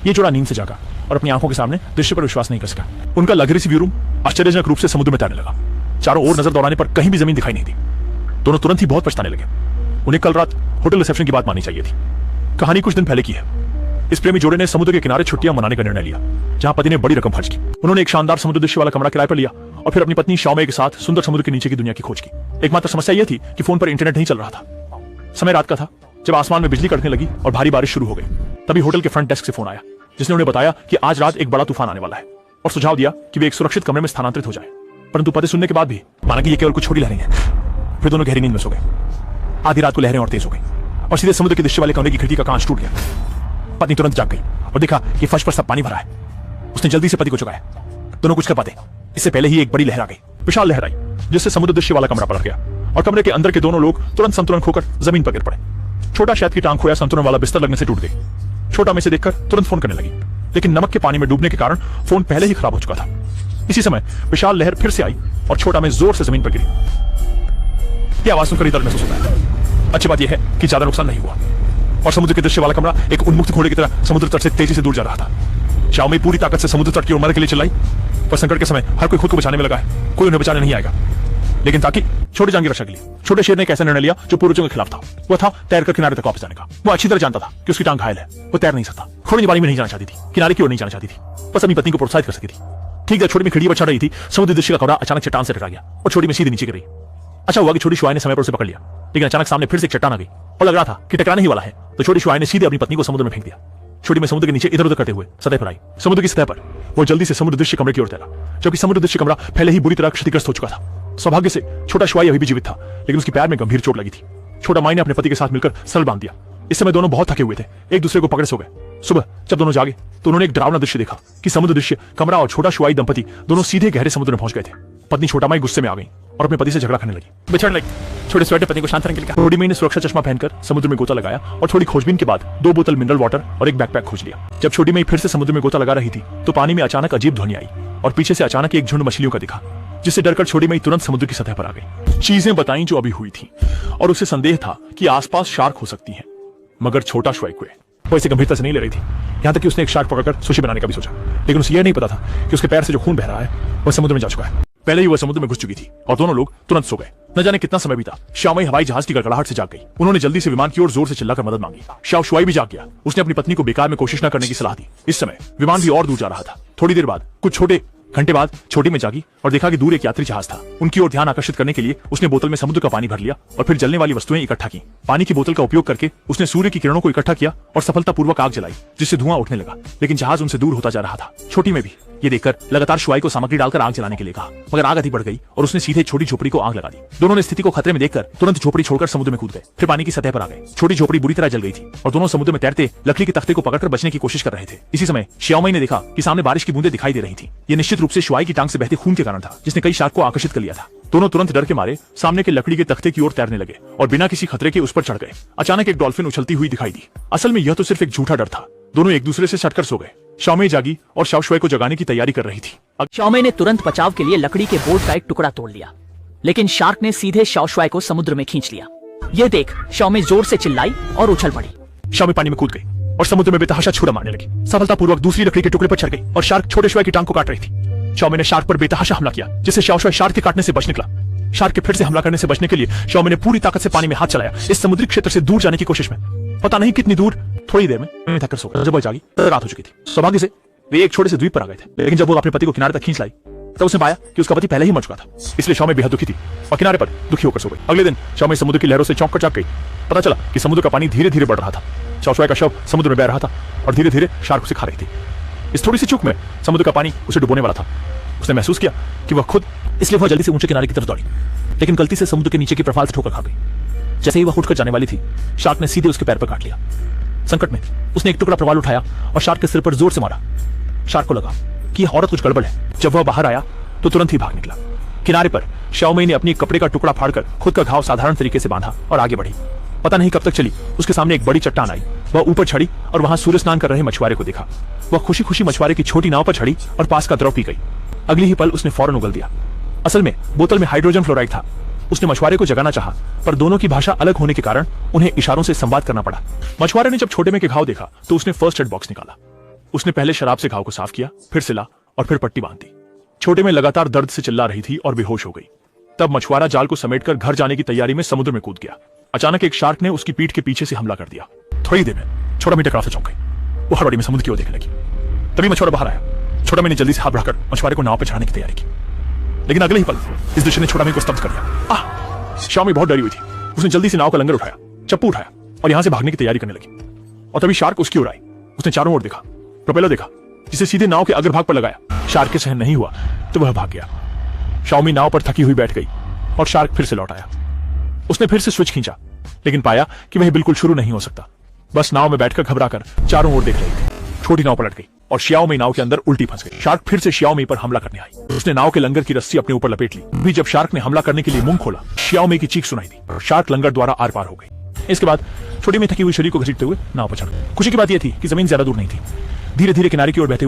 ये जोड़ा नींद से जागा और अपनी आंखों के सामने दृश्य पर विश्वास नहीं कर सका। उनका लग्जरी व्यू रूम आश्चर्यजनक रूप से समुद्र में तैरने लगा। चारों ओर नजर दौड़ाने पर कहीं भी जमीन दिखाई नहीं दी। दोनों तुरंत ही बहुत पछताने लगे। उन्हें कल रात होटल रिसेप्शन की बात माननी चाहिए थी। कहानी कुछ दिन पहले की है। इस प्रेमी जोड़े ने समुद्र के किनारे छुट्टियां मनाने का निर्णय लिया, जहां पति ने बड़ी रकम खर्च की। उन्होंने एक शानदार समुद्र दृश्य वाला कमरा किराए पर लिया और फिर अपनी पत्नी शाओमे के साथ सुंदर समुद्र के नीचे की दुनिया की खोज की। एकमात्र समस्या यह थी कि फोन पर इंटरनेट नहीं चल रहा था। समय रात का था जब आसमान में बिजली कड़कने लगी और भारी बारिश शुरू हो गई। तभी होटल के फ्रंट डेस्क से फोन आया, जिसने उन्हें बताया कि आज रात एक बड़ा तूफान आने वाला है और सुझाव दिया कि वे एक सुरक्षित कमरे में स्थानांतरित हो जाए। परंतु पते सुनने के बाद भी माना कि ये केवल कुछ छोटी लहरें हैं। फिर दोनों गहरी नींद में सो गए। आधी रात को लहरें और तेज हो गई और सीधे समुद्र के दृश्य वाले कमरे की खिड़की का कांच टूट गया। पत्नी तुरंत जाग गई और देखा कि फर्श पर सब पानी भरा है। उसने जल्दी से पति को जगाया। दोनों कुछ कर पाते इससे पहले ही एक बड़ी लहर आ गई, विशाल लहर आई, जिससे समुद्र दृश्य वाला कमरा पलट गया और कमरे के अंदर के दोनों लोग तुरंत संतुलन खोकर जमीन पर गिर पड़े। छोटा शायद की टांग खोया संतुलन वाला बिस्तर लगने से टूट गई। छोटा में से देखकर तुरंत फोन करने लगी, लेकिन नमक के पानी में डूबने के कारण फोन पहले ही खराब हो चुका था। इसी समय विशाल लहर फिर से आई और छोटा में जोर से जमीन पर गिरी। यह आवाज सुनकर दर्द महसूस होता है। अच्छी बात यह है कि ज्यादा नुकसान नहीं हुआ और समुद्र के दृश्य वाला कमरा एक उन्मुक्त घोड़े की तरह समुद्र तट से तेजी से दूर जा रहा था। शाओमी पूरी ताकत से समुद्र तट की ओर मदद के लिए चिल्लाई, पर संकट के समय हर कोई खुद को बचाने में लगा है। कोई उन्हें बचाने नहीं आएगा। लेकिन ताकि छोटे जान की रक्षा के लिए छोटे शेर ने एक ऐसा निर्णय लिया जो पूर्वजों के खिलाफ था। वह था तैरकर किनारे तक वापस जाने का। वो अच्छी तरह जानता था कि उसकी टांग घायल है, वो तैर नहीं सकता। घोड़े पानी में नहीं जाना चाहती थी, किनारे की ओर नहीं जाना चाहती थी, बस अपनी पत्नी को प्रोत्साहित कर सकी थी। ठीक जब छोटी में खिड़की पर चढ़ रही थी, समुद्र दृश्य का कमरा अचानक चट्टान से टकरा गया और छोटी में सीधे नीचे गिर गई। अच्छा हुआ कि छोटी शुआई ने समय पर उसे पकड़ लिया, लेकिन अचानक सामने फिर से एक चट्टान आ गई और लग रहा था कि टकराने ही वाला है। तो छोटी शुआई ने सीधे अपनी पत्नी को समुद्र में फेंक दिया। छोटी में समुद्र के नीचे इधर उधर करते हुए सतह पर आई। समुद्र की सतह पर वो जल्दी से समुद्र दृश्य कमरे की ओर तैरा, जबकि समुद्र दृश्य कमरा पहले ही बुरी तरह क्षतिग्रस्त हो चुका था। सौभाग्य से छोटा शुआई अभी भी जीवित था, लेकिन उसके पैर में गंभीर चोट लगी थी। छोटा माई ने अपने पति के साथ मिलकर सल बांध दिया। इस समय दोनों बहुत थके हुए थे, एक दूसरे को पकड़े सो गए। सुबह जब दोनों जागे तो उन्होंने एक डरावना दृश्य देखा कि समुद्र दृश्य कमरा और छोटा शुआई दंपति दोनों सीधे गहरे समुद्र में पहुंच गए थे। पत्नी छोटा माई गुस्से में आ गई और अपने पति से झगड़ा करने लगी, बिछड़ने लगी। छोटे स्वेटर पत्नी को शांत रखने के लिए कहा। छोटी माई ने सुरक्षा चश्मा पहनकर समुद्र में गोता लगाया और थोड़ी खोजबीन के बाद 2 बोतल मिनरल वाटर और एक बैकपैक खोज लिया। जब छोटी माई फिर से समुद्र में गोता लगा रही थी तो पानी में अचानक अजीब ध्वनि आई और पीछे से अचानक एक झुंड मछलियों का दिखा, जिससे डरकर छोटी माई तुरंत समुद्र की सतह पर आ गई। चीजें बताई जो अभी हुई थी और उसे संदेह था कि आसपास शार्क हो सकती है, मगर छोटा शुआई वो इसे गंभीरता से नहीं ले रही थी। यहां तक कि उसने एक शार्क पकड़कर सुशी बनाने का भी सोचा, लेकिन उसे यह नहीं पता था कि उसके पैर से जो खून बह रहा है वह समुद्र में जा चुका है। पहले ही वह समुद्र में घुस चुकी थी और दोनों लोग तुरंत सो गए। न जाने कितना समय बीता, शाओमी हवाई जहाज की गड़गड़ाहट से जाग गई। उन्होंने जल्दी से विमान की ओर जोर से चिल्लाकर मदद मांगी। शाओ शुआई भी जाग गया। उसने अपनी पत्नी को बेकार में कोशिश न करने की सलाह दी। इस समय विमान भी और दूर जा रहा था। थोड़ी देर बाद, कुछ छोटे घंटे बाद, छोटी में जागी और देखा कि दूर एक यात्री जहाज था। उनकी ओर ध्यान आकर्षित करने के लिए उसने बोतल में समुद्र का पानी भर लिया और फिर जलने वाली वस्तुएं इकट्ठा की। पानी की बोतल का उपयोग करके उसने सूर्य की किरणों को इकट्ठा किया और सफलतापूर्वक आग जलाई, जिससे धुआं उठने लगा। लेकिन जहाज उनसे दूर होता जा रहा था। छोटी में भी ये देखकर लगातार शुआई को सामग्री डालकर आग जलाने के लिए कहा, मगर आग अधिक बढ़ गई और उसने सीधे छोटी झोपड़ी को आग लगा दी। दोनों ने स्थिति को खतरे में देखकर तुरंत झोपड़ी छोड़कर समुद्र में कूद गए। फिर पानी की सतह पर आ गए। छोटी झोपड़ी बुरी तरह जल गई थी और दोनों समुद्र में तैरते लकड़ी के तख्ते को पकड़कर बचने की कोशिश कर रहे थे। इसी समय शाओमी ने देखा कि सामने बारिश की बूंदें दिखाई दे रही थी। ये निश्चित रूप से शुआई की टांग से बहते खून के कारण था, जिसने कई शार्क को आकर्षित कर लिया था। दोनों तुरंत डर के मारे सामने के लकड़ी के तख्ते की ओर तैरने लगे और बिना किसी खतरे के उस पर चढ़ गए। अचानक एक डॉल्फिन उछलती हुई दिखाई दी। असल में यह तो सिर्फ एक झूठा डर था। दोनों एक दूसरे से सटकर सो गए। शाओमी जागी और शाओ शुआई को जगाने की तैयारी कर रही थी। शाओमी ने तुरंत बचाव के लिए लकड़ी के बोर्ड का एक टुकड़ा तोड़ लिया, लेकिन शार्क ने सीधे शाओ शुआई को समुद्र में खींच लिया। यह देख शाओमी जोर से चिल्लाई और उछल पड़ी। शाओमी पानी में कूद गई और समुद्र में बेतहाशा छुरा मारने लगी। सफलतापूर्वक दूसरी लकड़ी के टुकड़े पर चढ़ गई और शार्क छोटे शुआई की टांग को काट रही थी। शाओमी ने शार्क पर बेतहाशा हमला किया, जिससे शाओ शुआई शार्क के काटने से बच निकला। शार्क के फिर से हमला करने से बचने के लिए शाओमी ने पूरी ताकत से पानी में हाथ चलाया, इस समुद्री क्षेत्र से दूर जाने की कोशिश में। पता नहीं कितनी दूर, थोड़ी देर में थककर सो गया। जब वह जागी तो रात हो चुकी थी। सौभाग्य से वे एक छोटे से द्वीप पर आ गए थे, लेकिन जब वो अपने पति को किनारे तक खींच लाई तब उसने पाया कि उसका पति पहले ही मर चुका था। इसलिए शाओमी बेहद दुखी थी और किनारे पर दुखी होकर सो गई। अगले दिन शाओमी समुद्र की लहरों से चौंक कर जाग गई। पता चला कि समुद्र का पानी धीरे धीरे बढ़ रहा था। शाओ शुआई का शव समुद्र में बह रहा था और धीरे धीरे शार्क उसे खा रही थी। इस थोड़ी सी चूक में समुद्र का पानी उसे डुबोने वाला था। उसने महसूस किया कि वह खुद, इसलिए वह जल्दी से ऊंचे किनारे की तरफ दौड़ी, लेकिन गलती से समुद्र के नीचे की प्रफाल से ठोकर खा गई। जैसे ही वह उठकर जाने वाली थी, शार्क ने सीधे उसके पैर पर काट लिया। संकट में उसने एक टुकड़ा प्रवाल उठाया और शार्क के सिर पर जोर से मारा। शार्क को लगा कि यह औरत कुछ गड़बड़ है। जब वह बाहर आया तो तुरंत ही भाग निकला। किनारे पर शाओमी ने अपनी कपड़े का टुकड़ा फाड़कर खुद का घाव साधारण तरीके से बांधा और आगे बढ़ी। पता नहीं कब तक चली, उसके सामने एक बड़ी चट्टान आई। वह ऊपर चढ़ी और वहां सूर्य स्नान कर रहे मछुआरे को देखा। वह खुशी खुशी मछुआरे की छोटी नाव पर चढ़ी और पास का द्रव पी गई। अगली ही पल उसने फौरन उगल दिया। असल में बोतल में हाइड्रोजन फ्लोराइड था। उसने मछुआरे को जगाना चाहा, पर दोनों की भाषा अलग होने के कारण उन्हें इशारों से संवाद करना पड़ा। मछुआरे ने जब छोटे में के घाव देखा तो उसने फर्स्ट एड बॉक्स निकाला। उसने पहले शराब से घाव को साफ किया, फिर सिला और फिर पट्टी बांध दी। छोटे में लगातार दर्द से चिल्ला रही थी और बेहोश हो गई। तब मछुआरा जाल को समेटकर घर जाने की तैयारी में समुद्र में कूद गया। अचानक एक शार्क ने उसकी पीठ के पीछे से हमला कर दिया। थोड़ी देर में छोटा मीटर से चौंक गई। वो हड़बड़ी में समुद्र की ओर देखने लगी। तभी मछुआरा बाहर आया। छोटा मी ने जल्दी से हाथ बढ़ाकर मछुआरे को नाव पर चढ़ाने की तैयारी की, लेकिन अगले ही पल इस दृश्य ने छोटा मी को स्तब्ध कर दिया। श्यामी बहुत डरी हुई थी। उसने जल्दी से नाव का लंगर उठाया, चप्पू उठाया और यहां से भागने की तैयारी करने लगी। और तभी शार्क उसकी ओर आई। उसने चारों ओर देखा, प्रोपेलर देखा जिसे सीधे नाव के अग्रभाग पर लगाया। शार्क के सहन नहीं हुआ तो वह भाग गया। शाओमी नाव पर थकी हुई बैठ गई और शार्क फिर से लौट आया। उसने फिर से स्विच खींचा, लेकिन पाया कि वह बिल्कुल शुरू नहीं हो सकता। बस नाव में बैठकर घबराकर चारों ओर देख रही थी। छोटी नाव पलट गई और शियाओमी नाव के अंदर उल्टी फंस गई। शार्क फिर से शियाओमी पर हमला करने आई। उसने नाव के लंगर की रस्सी अपने ऊपर लपेट ली। भी जब शार्क ने हमला करने के लिए मुंह खोला, शियाओमी की चीख सुनाई दी और शार्क लंगर द्वारा आर पार हो गई। इसके बाद छोटी में थकी हुई शरीर को घसीटते हुए नाव पर चढ़ गई। खुशी की बात यह थी कि जमीन ज्यादा दूर नहीं थी। धीरे धीरे किनारे की ओर बहते हुए